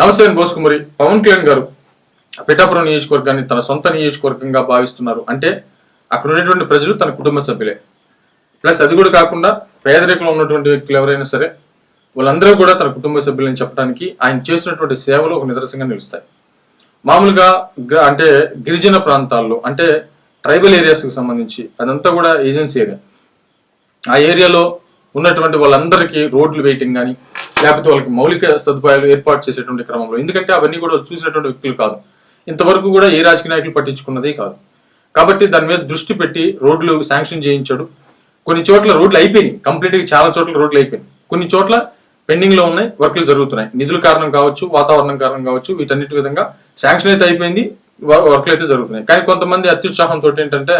నమస్తే బోసుకుమరి. పవన్ కళ్యాణ్ గారు పిఠాపురం నియోజకవర్గాన్ని తన సొంత నియోజకవర్గంగా భావిస్తున్నారు అంటే అక్కడ ఉన్నటువంటి ప్రజలు తన కుటుంబ సభ్యులే. ప్లస్ అది కూడా కాకుండా పేదరికంలో ఉన్నటువంటి వ్యక్తులు ఎవరైనా సరే వాళ్ళందరూ కూడా తన కుటుంబ సభ్యులని చెప్పడానికి ఆయన చేసినటువంటి సేవలు ఒక నిదర్శనంగా నిలుస్తాయి. మామూలుగా అంటే గిరిజన ప్రాంతాల్లో అంటే ట్రైబల్ ఏరియాస్కి సంబంధించి అదంతా కూడా ఏజెన్సీ ఏరియా. ఆ ఏరియాలో ఉన్నటువంటి వాళ్ళందరికీ రోడ్లు వేయటం కానీ లేకపోతే వాళ్ళకి మౌలిక సదుపాయాలు ఏర్పాటు చేసేటువంటి క్రమంలో, ఎందుకంటే అవన్నీ కూడా చూసినటువంటి వ్యక్తులు కాదు, ఇంతవరకు కూడా ఏ రాజకీయ నాయకులు పట్టించుకున్నదే కాదు. కాబట్టి దాని మీద దృష్టి పెట్టి రోడ్లు శాంక్షన్ చేయించాడు. కొన్ని చోట్ల రోడ్లు అయిపోయినాయి, కంప్లీట్ గా చాలా చోట్ల రోడ్లు అయిపోయినాయి, కొన్ని చోట్ల పెండింగ్ లో ఉన్నాయి, వర్క్లు జరుగుతున్నాయి. నిధుల కారణం కావచ్చు, వాతావరణం కారణం కావచ్చు, వీటన్నిటి విధంగా శాంక్షన్ అయితే అయిపోయింది, వర్క్లు అయితే జరుగుతున్నాయి. కానీ కొంతమంది అత్యుత్సాహంతో ఏంటంటే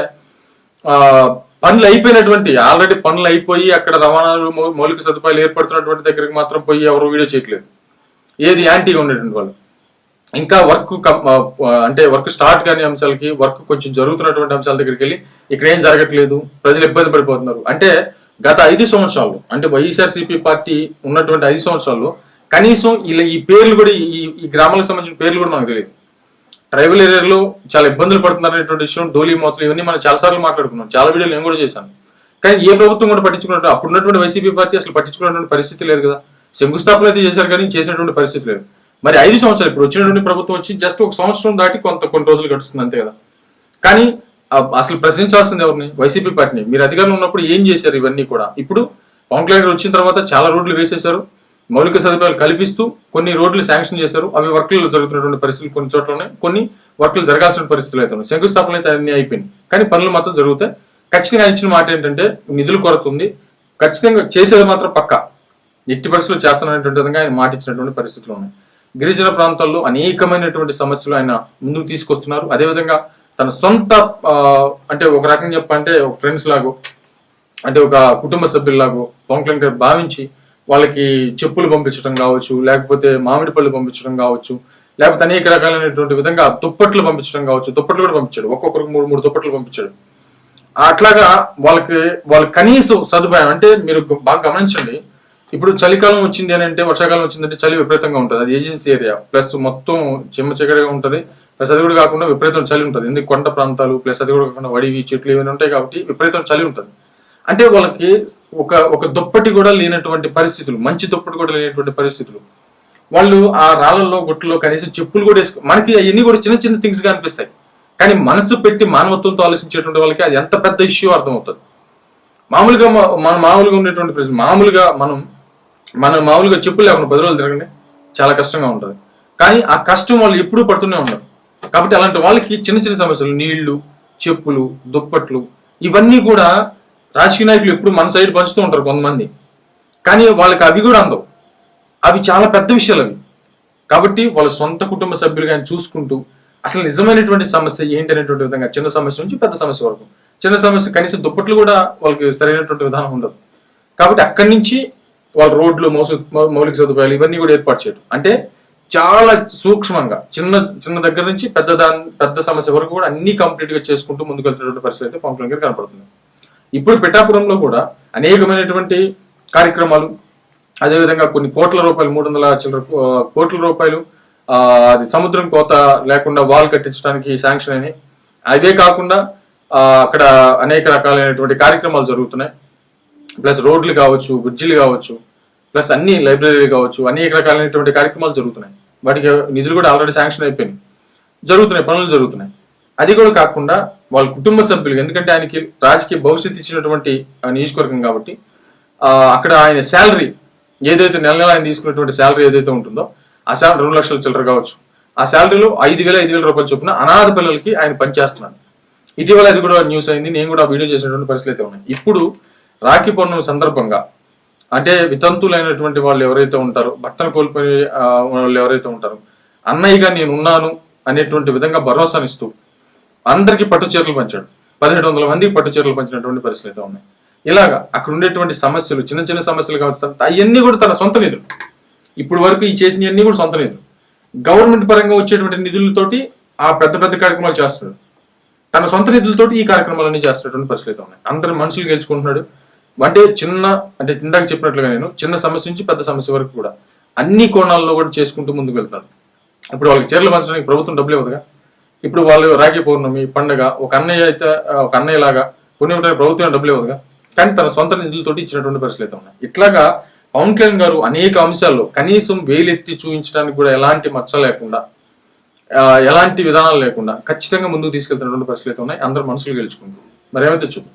పనులు అయిపోయినటువంటి ఆల్రెడీ పనులు అయిపోయి అక్కడ రవాణాలు మౌలిక సదుపాయాలు ఏర్పడుతున్నటువంటి దగ్గరికి మాత్రం పోయి ఎవరు వీడియో చేయట్లేదు. ఏది యాంటీగా ఉండేటువంటి వాళ్ళు ఇంకా వర్క్ స్టార్ట్ కాని అంశాలకి, వర్క్ కొంచెం జరుగుతున్నటువంటి అంశాల దగ్గరికి వెళ్ళి ఇక్కడ ఏం జరగట్లేదు, ప్రజలు ఇబ్బంది పడిపోతున్నారు అంటే గత 5 సంవత్సరాలు అంటే వైఎస్ఆర్సీపీ పార్టీ ఉన్నటువంటి 5 సంవత్సరాల్లో కనీసం ఇలా ఈ పేర్లు కూడా ఈ గ్రామాలకు సంబంధించిన పేర్లు కూడా మనకు తెలియదు. ట్రైబల్ ఏరియాలో చాలా ఇబ్బందులు పడుతున్నారు అనేటువంటి విషయం, డోలీ మూతలు ఇవన్నీ మనం చాలాసార్లు మాట్లాడుకున్నాం, చాలా వీడియోలు నేను కూడా చేశాను. కానీ ఏ ప్రభుత్వం కూడా పట్టించుకున్నట్టు అప్పుడున్నటువంటి వైసీపీ పార్టీ అసలు పట్టించుకున్నటువంటి పరిస్థితి లేదు కదా. శంకుస్థాపన అయితే చేశారు కానీ చేసినటువంటి పరిస్థితి లేదు. మరి 5 సంవత్సరాలు ఇప్పుడు వచ్చినటువంటి ప్రభుత్వం వచ్చి జస్ట్ ఒక సంవత్సరం దాటి కొన్ని రోజులు గడుస్తుంది అంతే కదా. కానీ అసలు ప్రశ్నించాల్సింది ఎవరిని? వైసీపీ పార్టీని. మీరు అధికారంలో ఉన్నప్పుడు ఏం చేశారు ఇవన్నీ కూడా? ఇప్పుడు పవన్ కళ్యాణ్ వచ్చిన తర్వాత చాలా రోడ్లు వేసేశారు, మౌలిక సదుపాయాలు కల్పిస్తూ కొన్ని రోడ్లు శాంక్షన్ చేశారు. అవి వర్క్లు జరుగుతున్నటువంటి పరిస్థితులు కొన్ని చోట్ల ఉన్నాయి, కొన్ని వర్క్లు జరగాల్సిన పరిస్థితులు అయితే ఉన్నాయి. శంకుస్థాపన అయితే అన్ని అయిపోయింది, కానీ పనులు మాత్రం జరుగుతాయి. ఖచ్చితంగా ఇచ్చిన మాట ఏంటంటే నిధుల కొరత ఉంది, ఖచ్చితంగా చేసేది మాత్రం పక్కా ఎట్టి పరిస్థితులు చేస్తాననేటువంటి విధంగా ఆయన మాట ఇచ్చినటువంటి పరిస్థితులు ఉన్నాయి. గిరిజన ప్రాంతాల్లో అనేకమైనటువంటి సమస్యలు ఆయన ముందుకు తీసుకొస్తున్నారు. అదేవిధంగా తన సొంత అంటే ఒక రకంగా చెప్పాలంటే ఒక ఫ్రెండ్స్ లాగో అంటే ఒక కుటుంబ సభ్యుల్లాగో పవన్ కళ్యాణ్ గారు భావించి వాళ్ళకి చెప్పులు పంపించడం కావచ్చు, లేకపోతే మామిడి పళ్ళు పంపించడం కావచ్చు, లేకపోతే అనేక రకాలైనటువంటి విధంగా దుప్పట్లు పంపించడం కావచ్చు. దుప్పట్లు కూడా పంపించాడు, ఒక్కొక్కరికి 3 దుప్పట్లు పంపించాడు. అట్లాగా వాళ్ళకి కనీసం సదుపాయం అంటే మీరు బాగా గమనించండి. ఇప్పుడు చలికాలం వచ్చింది అని అంటే, వర్షాకాలం వచ్చిందంటే చలి విపరీతంగా ఉంటుంది, అది ఏజెన్సీ ఏరియా, ప్లస్ మొత్తం చెమ్మ చీకటిగా ఉంటుంది, ప్లస్ అది కూడా కాకుండా విపరీతం చలి ఉంటుంది. ఎందుకు కొండ ప్రాంతాలు, ప్లస్ అది కూడా కాకుండా వడివి చెట్లు ఇవన్నీ ఉంటాయి కాబట్టి విపరీతం చలి ఉంటుంది. అంటే వాళ్ళకి ఒక దుప్పటి కూడా లేనటువంటి పరిస్థితులు, మంచి దుప్పటి కూడా లేనటువంటి పరిస్థితులు. వాళ్ళు ఆ రాళ్లలో గుట్టలో కనీసం చెప్పులు కూడా మనకి అవన్నీ కూడా చిన్న చిన్న థింగ్స్ గా అనిపిస్తాయి, కానీ మనసు పెట్టి మానవత్వంతో ఆలోచించేటువంటి వాళ్ళకి అది ఎంత పెద్ద ఇష్యూ అర్థమవుతుంది. మామూలుగా ఉండేటువంటి ప్రజలు మనం మామూలుగా చెప్పులు లేకుండా 10 రోజులు తిరగండి, చాలా కష్టంగా ఉంటుంది. కానీ ఆ కష్టం వాళ్ళు ఎప్పుడూ పడుతూనే ఉన్నారు. కాబట్టి అలాంటి వాళ్ళకి చిన్న చిన్న సమస్యలు, నీళ్లు, చెప్పులు, దుప్పట్లు, ఇవన్నీ కూడా రాజకీయ నాయకులు ఎప్పుడు మన సైడ్ పంచుతూ ఉంటారు కొంతమంది, కానీ వాళ్ళకి అవి కూడా అందవు. అవి చాలా పెద్ద విషయాలు అవి. కాబట్టి వాళ్ళ సొంత కుటుంబ సభ్యులు కానీ చూసుకుంటూ అసలు నిజమైనటువంటి సమస్య ఏంటి అనేటువంటి విధంగా, చిన్న సమస్య నుంచి పెద్ద సమస్య వరకు, చిన్న సమస్య కనీసం దుప్పట్లు కూడా వాళ్ళకి సరైనటువంటి విధానం ఉండదు. కాబట్టి అక్కడి నుంచి వాళ్ళ రోడ్లు, మౌలిక సదుపాయాలు ఇవన్నీ కూడా ఏర్పాటు చేయడం అంటే చాలా సూక్ష్మంగా చిన్న దగ్గర నుంచి పెద్ద సమస్య వరకు కూడా అన్ని కంప్లీట్ గా చేసుకుంటూ ముందుకు వెళ్తున్నటువంటి పరిస్థితి అయితే పవన్ కళ్యాణ్ గారు కనపడుతుంది. ఇప్పుడు పిఠాపురంలో కూడా అనేకమైనటువంటి కార్యక్రమాలు, అదేవిధంగా కొన్ని కోట్ల రూపాయలు, 300 కోట్ల రూపాయలు అది సముద్రం కోత లేకుండా వాల్ కట్టించడానికి శాంక్షన్ అయినాయి. అవే కాకుండా అక్కడ అనేక రకాలైనటువంటి కార్యక్రమాలు జరుగుతున్నాయి. ప్లస్ రోడ్లు కావచ్చు, బ్రిడ్జిలు కావచ్చు, ప్లస్ అన్ని లైబ్రరీలు కావచ్చు, అనేక రకాలైనటువంటి కార్యక్రమాలు జరుగుతున్నాయి. వాటికి నిధులు కూడా ఆల్రెడీ శాంక్షన్ అయిపోయినాయి, పనులు జరుగుతున్నాయి. అది కూడా కాకుండా వాళ్ళ కుటుంబ సభ్యులు, ఎందుకంటే ఆయనకి రాజకీయ భవిష్యత్తు ఇచ్చినటువంటి నియోజకవర్గం కాబట్టి అక్కడ ఆయన శాలరీ ఏదైతే నెల ఆయన తీసుకున్నటువంటి శాలరీ ఏదైతే ఉంటుందో ఆ శాలరీ 2 లక్షల చిల్లర కావచ్చు, ఆ శాలరీలో 5,000 రూపాయలు చొప్పున అనాథ పిల్లలకి ఆయన పనిచేస్తున్నాడు. ఇటీవల అది కూడా న్యూస్ అయింది, నేను కూడా వీడియో చేసినటువంటి పరిస్థితులు అయితే ఉన్నాయి. ఇప్పుడు రాఖీ పౌర్ణమి సందర్భంగా అంటే వితంతులైనటువంటి వాళ్ళు ఎవరైతే ఉంటారో, బట్టను కోల్పోయి వాళ్ళు ఎవరైతే ఉంటారో, అన్నయ్యగా నేను ఉన్నాను అనేటువంటి విధంగా భరోసానిస్తూ అందరికీ పట్టు చీరలు పంచాడు. 1700 మందికి పట్టు చీరలు పంచినటువంటి పరిస్థితులు అయితే ఉన్నాయి. ఇలాగా అక్కడ ఉండేటువంటి సమస్యలు, చిన్న చిన్న సమస్యలు కావచ్చు, అవన్నీ కూడా తన సొంత నిధులు. ఇప్పుడు వరకు ఈ చేసినవన్నీ కూడా సొంత నిధులు. గవర్నమెంట్ పరంగా వచ్చేటువంటి నిధులతోటి ఆ పెద్ద కార్యక్రమాలు చేస్తున్నాడు, తన సొంత నిధులతోటి ఈ కార్యక్రమాలన్నీ చేస్తున్నటువంటి పరిస్థితులు అయితే ఉన్నాయి. అందరు మనుషులు గెలుచుకుంటున్నాడు. అంటే ఇందాక చెప్పినట్లుగా నేను చిన్న సమస్య నుంచి పెద్ద సమస్య వరకు కూడా అన్ని కోణాల్లో కూడా చేసుకుంటూ ముందుకు వెళ్తాడు. ఇప్పుడు వాళ్ళకి చీరలు పంచడానికి ప్రభుత్వం డబ్బులు ఇవ్వదుగా. ఇప్పుడు వాళ్ళు రాఖీ పౌర్ణమి పండుగ ఒక అన్నయ్య అయితే ఒక అన్నయ్య లాగా పుణ్యమిటానికి ప్రభుత్వం డబ్బులు ఇవ్వదుగా, కానీ తన సొంత నిధులతోటి ఇచ్చినటువంటి పరిస్థితులు అయితే ఉన్నాయి. ఇట్లాగా పవన్ కళ్యాణ్ గారు అనేక అంశాల్లో కనీసం వేలెత్తి చూపించడానికి కూడా ఎలాంటి మచ్చ లేకుండా, ఎలాంటి విధానాలు లేకుండా ఖచ్చితంగా ముందుకు తీసుకెళ్తున్నటువంటి పరిస్థితులు అయితే ఉన్నాయి. అందరు మనసులు గెలుచుకుంటారు. మరి ఏమైతే చూద్దాం.